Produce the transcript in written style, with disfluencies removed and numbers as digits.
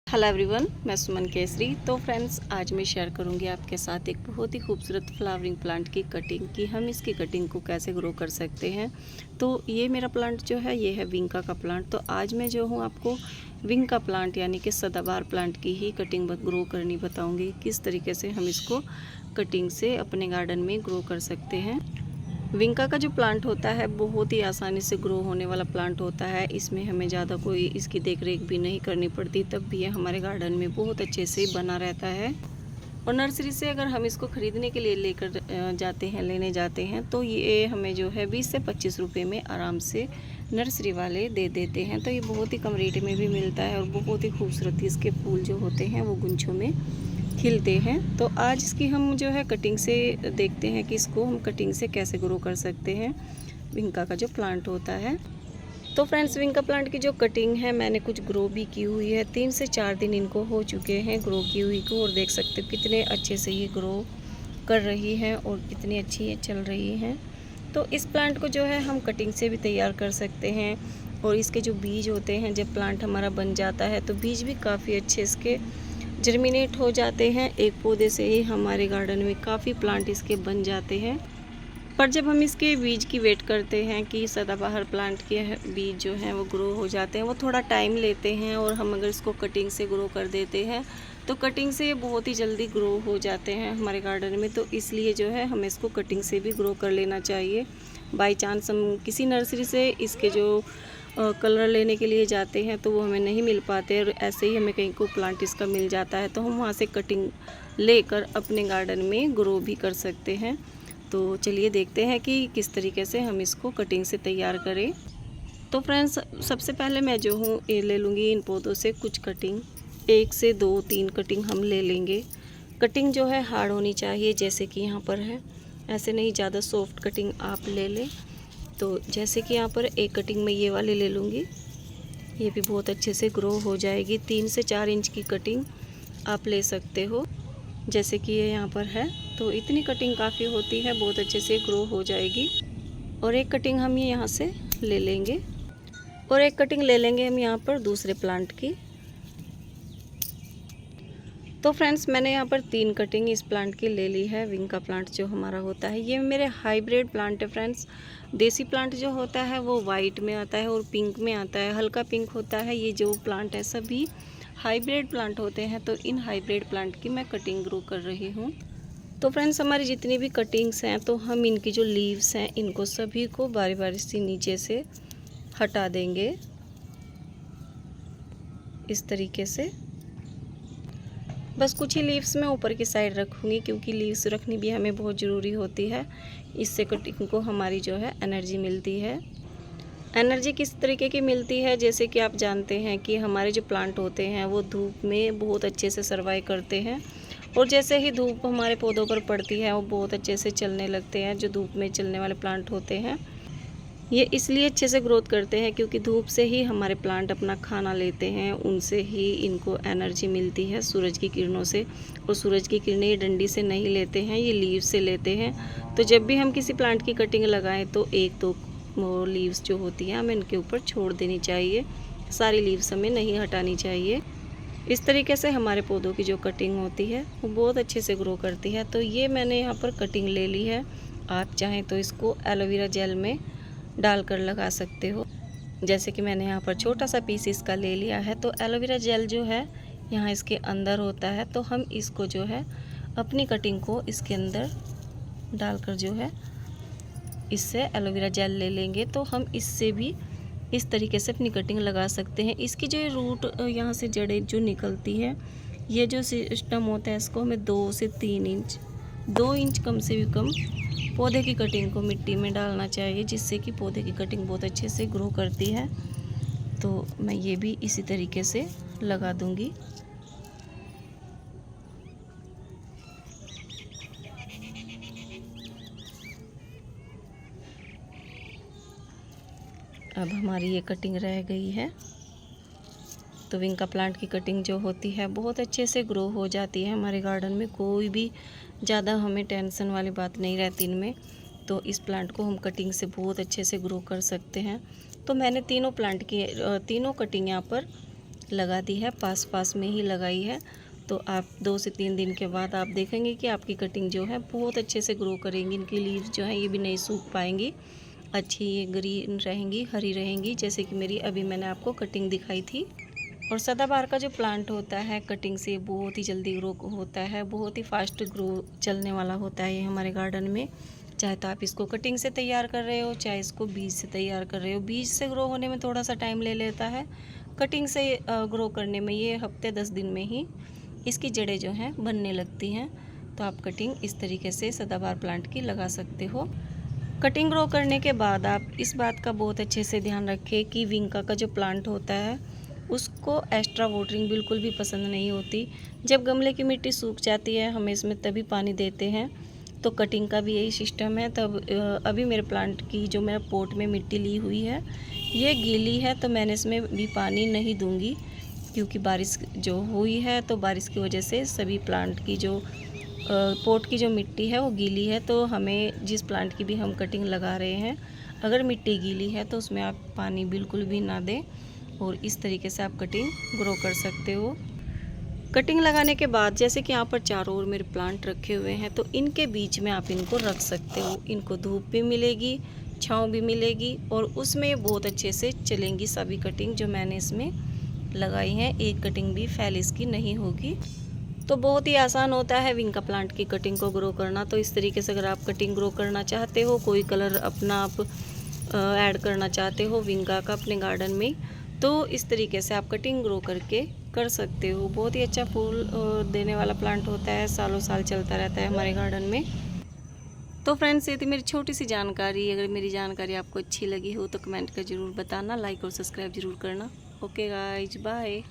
Hello everyone, मैं सुमन केसरी। तो friends, आज मैं शेयर करूंगी आपके साथ एक बहुत ही खूबसूरत फ्लावरिंग प्लांट की कटिंग कि हम इसकी कटिंग को कैसे ग्रो कर सकते हैं। तो ये मेरा प्लांट जो है ये है विंका का प्लांट। तो आज मैं जो हूँ आपको विंका प्लांट यानी कि सदाबहार प्लांट की ही कटिंग ग्रो करनी बताऊँगी, किस तरीके से हम इसको कटिंग से अपने गार्डन में ग्रो कर सकते हैं। विंका का जो प्लांट होता है बहुत ही आसानी से ग्रो होने वाला प्लांट होता है। इसमें हमें ज़्यादा कोई इसकी देख रेख भी नहीं करनी पड़ती, तब भी ये हमारे गार्डन में बहुत अच्छे से बना रहता है। और नर्सरी से अगर हम इसको ख़रीदने के लिए लेने जाते हैं तो ये हमें जो है 20 से 25 रुपये में आराम से नर्सरी वाले दे देते हैं। तो ये बहुत ही कम रेट में भी मिलता है और बहुत ही खूबसूरत इसके फूल जो होते हैं वो गुंछों में खिलते हैं। तो आज इसकी हम जो है कटिंग से देखते हैं कि इसको हम कटिंग से कैसे ग्रो कर सकते हैं, विंका का जो प्लांट होता है। तो फ्रेंड्स, विंका प्लांट की जो कटिंग है मैंने कुछ ग्रो भी की हुई है। 3 से 4 दिन इनको हो चुके हैं ग्रो की हुई को, और देख सकते हो कितने अच्छे से ये ग्रो कर रही है और कितनी अच्छी ये चल रही हैं। तो इस प्लांट को जो है हम कटिंग से भी तैयार कर सकते हैं। और इसके जो बीज होते हैं, जब प्लांट हमारा बन जाता है तो बीज भी काफ़ी अच्छे इसके जर्मिनेट हो जाते हैं। एक पौधे से ही हमारे गार्डन में काफ़ी प्लांट इसके बन जाते हैं। पर जब हम इसके बीज की वेट करते हैं कि सदाबहार प्लांट के बीज जो हैं वो ग्रो हो जाते हैं, वो थोड़ा टाइम लेते हैं। और हम अगर इसको कटिंग से ग्रो कर देते हैं तो कटिंग से ये बहुत ही जल्दी ग्रो हो जाते हैं हमारे गार्डन में। तो इसलिए जो है हमें इसको कटिंग से भी ग्रो कर लेना चाहिए। बाई चांस हम किसी नर्सरी से इसके जो कलर लेने के लिए जाते हैं तो वो हमें नहीं मिल पाते, और ऐसे ही हमें कहीं को प्लांट इसका मिल जाता है तो हम वहाँ से कटिंग लेकर अपने गार्डन में ग्रो भी कर सकते हैं। तो चलिए देखते हैं कि किस तरीके से हम इसको कटिंग से तैयार करें। तो फ्रेंड्स, सबसे पहले मैं जो हूँ ये ले लूँगी इन पौधों से कुछ कटिंग, 1 से 2-3 कटिंग हम ले लेंगे। कटिंग जो है हार्ड होनी चाहिए, जैसे कि यहाँ पर है, ऐसे नहीं ज़्यादा सॉफ्ट कटिंग आप ले लें। तो जैसे कि यहाँ पर एक कटिंग में ये वाली ले लूँगी, ये भी बहुत अच्छे से ग्रो हो जाएगी। 3 से 4 इंच की कटिंग आप ले सकते हो, जैसे कि ये यहाँ पर है। तो इतनी कटिंग काफ़ी होती है, बहुत अच्छे से ग्रो हो जाएगी। और एक कटिंग हम ये यहाँ से ले लेंगे, और एक कटिंग ले लेंगे हम यहाँ पर दूसरे प्लांट की। तो फ्रेंड्स, मैंने यहाँ पर 3 कटिंग इस प्लांट की ले ली है। विंका प्लांट जो हमारा होता है ये मेरे हाइब्रिड प्लांट है फ्रेंड्स। देसी प्लांट जो होता है वो वाइट में आता है और पिंक में आता है, हल्का पिंक होता है। ये जो प्लांट है सभी हाइब्रिड प्लांट होते हैं। तो इन हाइब्रिड प्लांट की मैं कटिंग ग्रो कर रही हूँ। तो फ्रेंड्स, हमारी जितनी भी कटिंग्स हैं तो हम इनकी जो लीव्स हैं इनको सभी को बारी बारी से नीचे से हटा देंगे इस तरीके से। बस कुछ ही लीव्स मैं ऊपर की साइड रखूँगी, क्योंकि लीव्स रखनी भी हमें बहुत ज़रूरी होती है। इससे कटिंग को हमारी जो है एनर्जी मिलती है। एनर्जी किस तरीके की मिलती है, जैसे कि आप जानते हैं कि हमारे जो प्लांट होते हैं वो धूप में बहुत अच्छे से सर्वाइव करते हैं। और जैसे ही धूप हमारे पौधों पर पड़ती है वो बहुत अच्छे से चलने लगते हैं। जो धूप में चलने वाले प्लांट होते हैं ये इसलिए अच्छे से ग्रोथ करते हैं क्योंकि धूप से ही हमारे प्लांट अपना खाना लेते हैं, उनसे ही इनको एनर्जी मिलती है, सूरज की किरणों से। और सूरज की किरणें ये डंडी से नहीं लेते हैं, ये लीव से लेते हैं। तो जब भी हम किसी प्लांट की कटिंग लगाएं तो 1-2 लीव्स जो होती हैं हमें इनके ऊपर छोड़ देनी चाहिए, सारी लीव्स हमें नहीं हटानी चाहिए। इस तरीके से हमारे पौधों की जो कटिंग होती है वो बहुत अच्छे से ग्रो करती है। तो ये मैंने यहाँ पर कटिंग ले ली है। आप चाहें तो इसको एलोवेरा जेल में डालकर लगा सकते हो, जैसे कि मैंने यहाँ पर छोटा सा पीस इसका ले लिया है। तो एलोवेरा जेल जो है यहाँ इसके अंदर होता है, तो हम इसको जो है अपनी कटिंग को इसके अंदर डालकर जो है इससे एलोवेरा जेल ले लेंगे। तो हम इससे भी इस तरीके से अपनी कटिंग लगा सकते हैं। इसकी जो रूट यहाँ से जड़ें जो निकलती है, ये जो सिस्टम होता है इसको हमें 2 से 3 इंच, 2 इंच कम से भी कम पौधे की कटिंग को मिट्टी में डालना चाहिए, जिससे कि पौधे की कटिंग बहुत अच्छे से ग्रो करती है। तो मैं ये भी इसी तरीके से लगा दूंगी। अब हमारी ये कटिंग रह गई है। तो विंका प्लांट की कटिंग जो होती है बहुत अच्छे से ग्रो हो जाती है हमारे गार्डन में। कोई भी ज़्यादा हमें टेंशन वाली बात नहीं रहती इनमें। तो इस प्लांट को हम कटिंग से बहुत अच्छे से ग्रो कर सकते हैं। तो मैंने तीनों कटिंग यहाँ पर लगा दी है, पास पास में ही लगाई है। तो आप 2 से 3 दिन के बाद आप देखेंगे कि आपकी कटिंग जो है बहुत अच्छे से ग्रो करेंगी। इनकी लीव्स जो है ये भी नहीं सूख पाएंगी, अच्छी ये ग्रीन रहेंगी, हरी रहेंगी, जैसे कि मेरी अभी मैंने आपको कटिंग दिखाई थी। और सदाबहार का जो प्लांट होता है कटिंग से बहुत ही जल्दी ग्रो होता है, बहुत ही फास्ट ग्रो चलने वाला होता है ये हमारे गार्डन में। चाहे तो आप इसको कटिंग से तैयार कर रहे हो, चाहे इसको बीज से तैयार कर रहे हो। बीज से ग्रो होने में थोड़ा सा टाइम ले लेता है, कटिंग से ग्रो करने में ये हफ्ते 10 दिन में ही इसकी जड़ें जो हैं बनने लगती हैं। तो आप कटिंग इस तरीके से सदाबहार प्लांट की लगा सकते हो। कटिंग ग्रो करने के बाद आप इस बात का बहुत अच्छे से ध्यान रखें कि विंका का जो प्लांट होता है उसको एक्स्ट्रा वाटरिंग बिल्कुल भी पसंद नहीं होती। जब गमले की मिट्टी सूख जाती है हम इसमें तभी पानी देते हैं, तो कटिंग का भी यही सिस्टम है। तब अभी मेरे प्लांट की जो मेरा पॉट में मिट्टी ली हुई है ये गीली है, तो मैंने इसमें भी पानी नहीं दूंगी, क्योंकि बारिश जो हुई है तो बारिश की वजह से सभी प्लांट की जो पॉट की जो मिट्टी है वो गीली है। तो हमें जिस प्लांट की भी हम कटिंग लगा रहे हैं अगर मिट्टी गीली है तो उसमें आप पानी बिल्कुल भी ना दें, और इस तरीके से आप कटिंग ग्रो कर सकते हो। कटिंग लगाने के बाद जैसे कि यहाँ पर चारों ओर मेरे प्लांट रखे हुए हैं, तो इनके बीच में आप इनको रख सकते हो। इनको धूप भी मिलेगी, छाँव भी मिलेगी, और उसमें बहुत अच्छे से चलेंगी सभी कटिंग जो मैंने इसमें लगाई हैं। एक कटिंग भी फैल इसकी नहीं होगी। तो बहुत ही आसान होता है विंका प्लांट की कटिंग को ग्रो करना। तो इस तरीके से अगर आप कटिंग ग्रो करना चाहते हो, कोई कलर अपना आप ऐड करना चाहते हो विंका का अपने गार्डन में, तो इस तरीके से आप कटिंग ग्रो करके कर सकते हो। बहुत ही अच्छा फूल देने वाला प्लांट होता है, सालों साल चलता रहता है हमारे गार्डन में। तो फ्रेंड्स ये थी मेरी छोटी सी जानकारी। अगर मेरी जानकारी आपको अच्छी लगी हो तो कमेंट कर ज़रूर बताना, लाइक और सब्सक्राइब ज़रूर करना। Okay guys, bye.